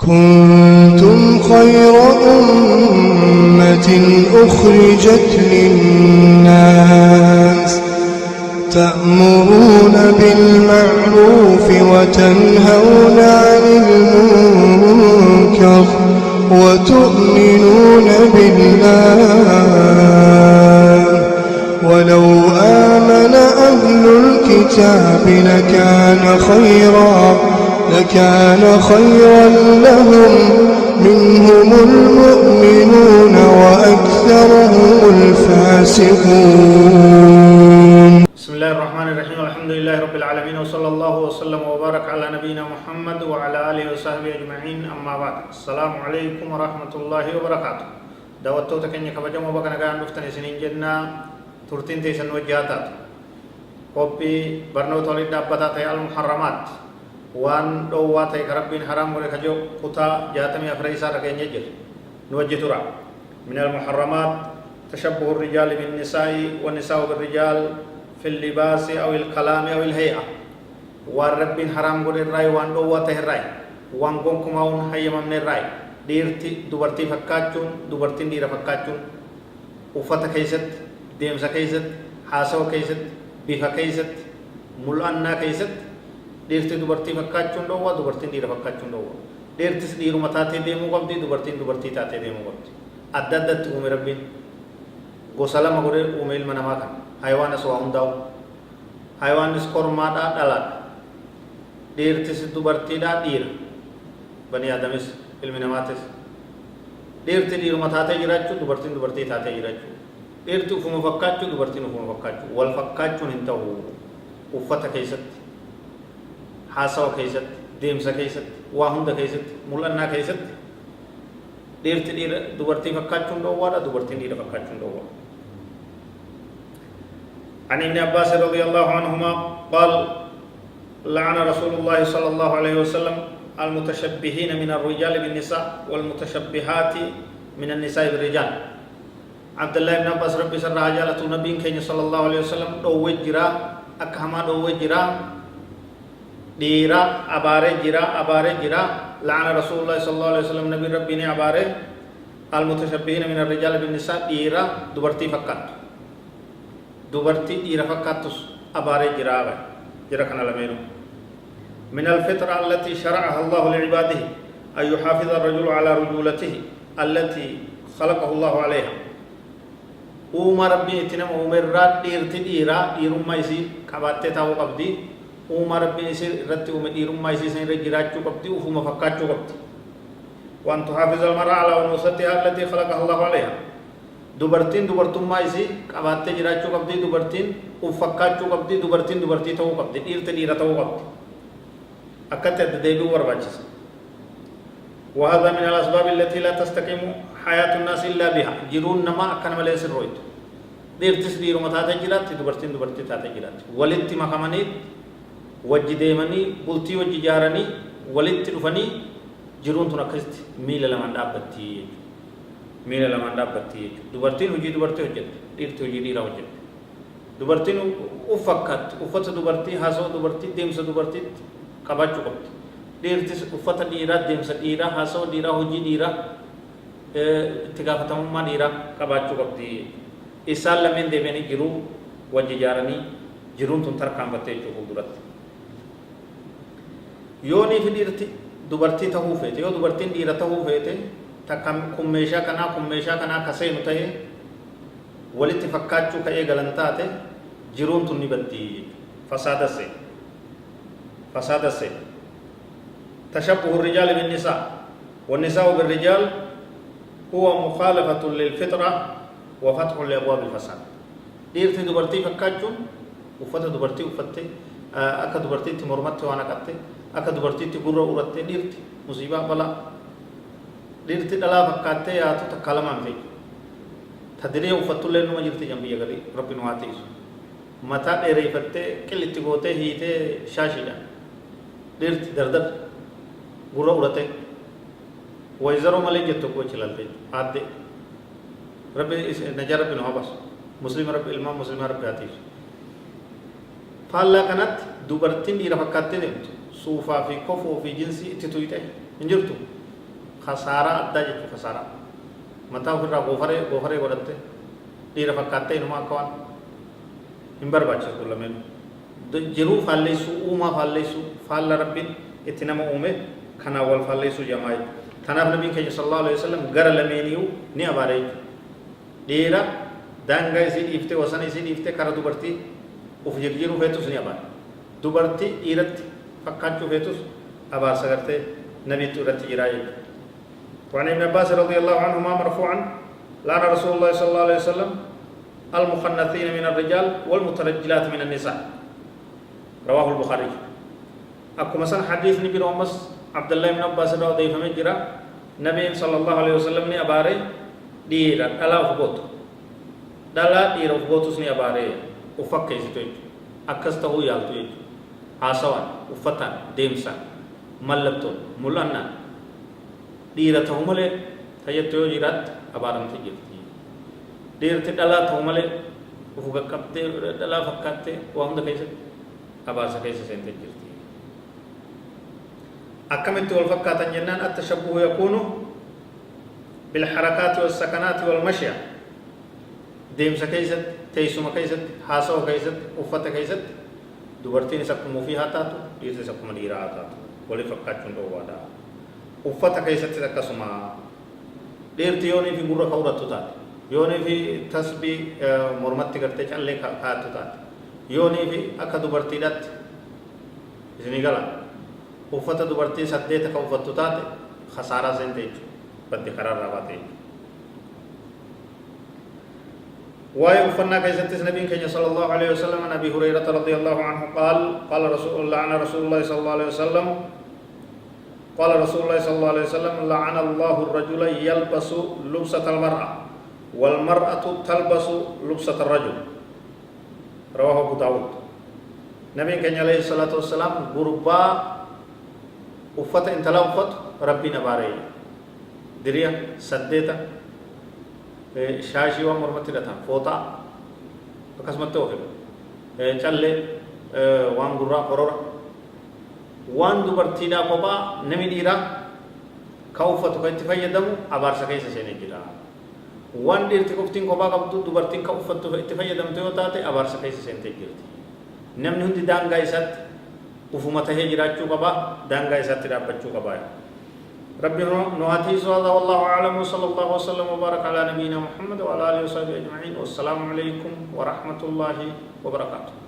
كنتم خير أمة أخرجت للناس تأمرون بالمعروف وتنهون عن المنكر وتؤمنون بالله ولو آمن أهل الكتاب لكان خيرا لهم منهم المؤمنون وأكثرهم الفاسقون. بسم الله الرحمن الرحيم. الحمد لله رب العالمين وصلى الله وسلم وبارك على نبينا محمد وعلى آله وصحبه أجمعين. أما بعد، السلام عليكم ورحمة الله وبركاته. دعوتو تكني كبجم وبكنا كان نفتني سنين جنة ترتين تيسن وجهاتات قبي برنو تولد دابتا تي المحرمات وان دوات تي كربين حرام ولك جو قطا جاتمي أفريسا ركين يجر نوجه ترى من المحرمات تشبه الرجال بالنساء والنساء بالرجال في اللباس أو الكلام أو الهيئة. والرب حرام قول الرأي وان دوته الرأي وان قومكم أون حي من الرأي ديرتي دوبرتي فكاتون دوبرتي دير فكاتون وفتا كيست ديمسا كيست حاسو كيست بيفا كيست ملأنا كيست ديرتي دوبرتي فكاتون دوا دوبرتي دير فكاتون دوا ديرتي ديرو متاتي ديمو قبدي دوبرتي تاتي ديمو قبدي أددت أمي ربين غسلا مغرر أميل مناماكا حيوان سواهم داو حيوان سكورمادا دالات ديرتي دوبرتي دا دير بني آدمس ilminamaatis dheerti dhiiruma taatee jiraachuu dubartiin taatee jiraachuu dheerti ufuma fakkaachuu dubartiin ufuma fakkaachuu wal fakkaachuun hin ta'u. Uffata keessatti haasawa keessatti deemsa keessatti waa hunda keessatti mul'annaa keessatti dheerti dhiira dubartii fakkaachuun dhoowwaadha, dubartiin dhiira fakkaachuun dhoowwaadha. عن ابن عباس رضي الله عنهما قال لعن رسول الله صلى الله عليه وسلم المتشبهين من الرجال بالنساء والمتشبهات من النساء بالرجال. عبد الله بن عباس ربي سر رجالة النبي كين صلى الله عليه وسلم دوّي جرا أكهما دوّي جرا ديرا أبارة جرا لعن رسول الله صلى الله عليه وسلم نبي ربي نه أبارة المتشبهين من الرجال بالنساء ديرا دوبرتي فكات ديرا فكاتس أبارة جرا كنا لمينو من الفطرة التي شرعها الله لعباده أن يحافظ الرجل على رجولته التي خلقه الله عليها. أمر ربي اتنم أمرات ديرا ديرما يسير كباتة تاو قبدي أمر ربي يسير رتي ديرما يسير سين رجرات قبدي وفما فكات قبدي. وأن تحافظ المرأة على أنوثتها التي خلقها الله عليها. dubartummaa isii qabaattee jiraachuu qabdi, dubartiin uffakkachuu qabdi, dubartii ta'uu qabdi, dhiira ta'uu qabdi. أكتر ديبي ورباجس. وهذا من الأسباب التي لا تستقيم حياة الناس إلا بها. جرون نما أكن مليس الرويد. ديرتس ديرو متاتا جرات دوبرتي تاتا جرات. ولدت مكمني وجديمني بلتي وججارني ولدت رفني جرون تنكست ميل لمن دابتي. دوبرتين وجي دوبرتي وجد. ديرتي وجي ديرا وجد. دوبرتين أفكت دوبرتي هاسو دوبرتي ديمس دوبرتي qabachuu qabdi. Dhiirtis uffata dhiiraa, deemsa dhiiraa, haasawaa dhiiraa, hojii dhiiraa, itti gaafatamummaa dhiiraa qabaachuu qabdi. Isaan lameen deebi'anii jiruu wajji ijaaranii jiruun tun tarkaanfattee jechuudha fuulduratti. Yoo niifi dhiirti dubartii ta'uu feete, yoo dubartiin dhiira ta'uu feete, kun meeshaa kanaa akka seenu ta'ee walitti fakkaachuu ka'ee galan taate jiruun tun ni baddi. فساد السيد. تشبه الرجال بالنساء والنساء بالرجال هو مخالفة للفطرة وفتح لأبواب الفساد. ديرتي دوبرتي فكاجون وفتا دوبرتي وفتي أكا دوبرتي تمرمتي وانا كتي أكا دوبرتي تقرر ورتي ديرتي مصيبة بلا ديرتي دلا فكاتي ياتو تكالم عمتي تدري وفتو لنو مجرتي جنبي يغري ربي نواتيس متى ديري فتي كل اتقوتي هيتي شاشدا ديرتي دردر غورا ورته ويزرو ملك جتو کو چلالتے آدے رب نجار بن حبس مسلم رب الامام مسلم رب آتی فالله كانت دوبرتين دي رفقاتي دمت صوفا في كفو في جنسي تتويته انجرتو خسارة أدى جت خسارة متى فرا غفرة قدرته دير فكاتة إنما كون إمبر بچه كل من جرو فالليسو أوما فالليسو فال ربين إتنام أومه خنا وال فالليسو جماعي ثنا النبي كي صلى الله عليه وسلم غر لمينيو ني أباري ديرا دانغا يسيد إفته وسان يسيد إفته كارا دوبرتي وفجر جرو فيتوس ني أبار دوبرتي إيرت فكاتو فيتوس أبار سغرته نبي تورت إيراي وعن ابن عباس رضي الله عنهما مرفوعا لعن رسول الله صلى الله عليه وسلم المخنثين من الرجال والمترجلات من النساء رواه البخاري أكو مثلا حديث نبي رومس عبد الله بن عباس رضي الله عنه جرا نبي صلى الله عليه وسلم ني أباري ديرا ألا فبوت دالا ديرا فبوتوس ني أباري وفك يسيتوي أكسته يالتوي عاصوان وفتان ديمسا ملبتون ملانا ديرا تهمله تيجتوي جرات أبارم تيجتي ديرا تدلا تهمله وفك كبته دلا فكته وهم دكيس أبار سكيس سنتي جرتي أكملت والفكات جنان التشبه يكون بالحركات والسكنات والمشي ديم سكيست تيسوم كيست حاسو كيست وفت كيست دوبرتين سكمو فيها تاتو ديرت سكمو ديرا تاتو ولي فكات جندو وادا وفت كيست سكسما ديرت يوني في مرة كورة تات يوني في تسبي مرمت کرتے چلے کھاتو تات يوني في أكا دوبرتينات إذن قال uffata dubartii saddeeta kan uffattu taate khasaaraa seente jechuudha baddi karaarraa baate waa'ee uffannaa keessattis nabiin keenya sallallahu alaihi wasallam an abi hurayrata radiyallahu anhu qaala rasuulullaahi sallallahu alaihi wasallam قال رسول الله صلى الله عليه وسلم لعن الله الرجل يلبس لبسة المرأة والمرأة تلبس لبسة الرجل رواه أبو داود نبي كان عليه الصلاة والسلام غربا uffata intala uffatu rabbiin abaaree diriya saddeeta shaashii waan mormatti hidhatan fooxaa akkasumatti ofiidha callee waan gurraa korora waan dubartiidhaa kophaa nami dhiiraa ka uffatu ka itti fayyadamu abaarsa keessa seenee jira waan dhiirti qoftiin kophaa qabdu dubartiin ka uffattu itti fayyadamtu yoo taate abaarsa keessa seentee jirti namni hundi daangaa isaatti ufuma tahee jiraachuu qaba daangaa isaatti dhaabbachuu qaba ربي نواتيس هذا والله أعلم وصلى الله وسلم وبارك على نبينا محمد وعلى آله وصحبه أجمعين والسلام عليكم ورحمة الله وبركاته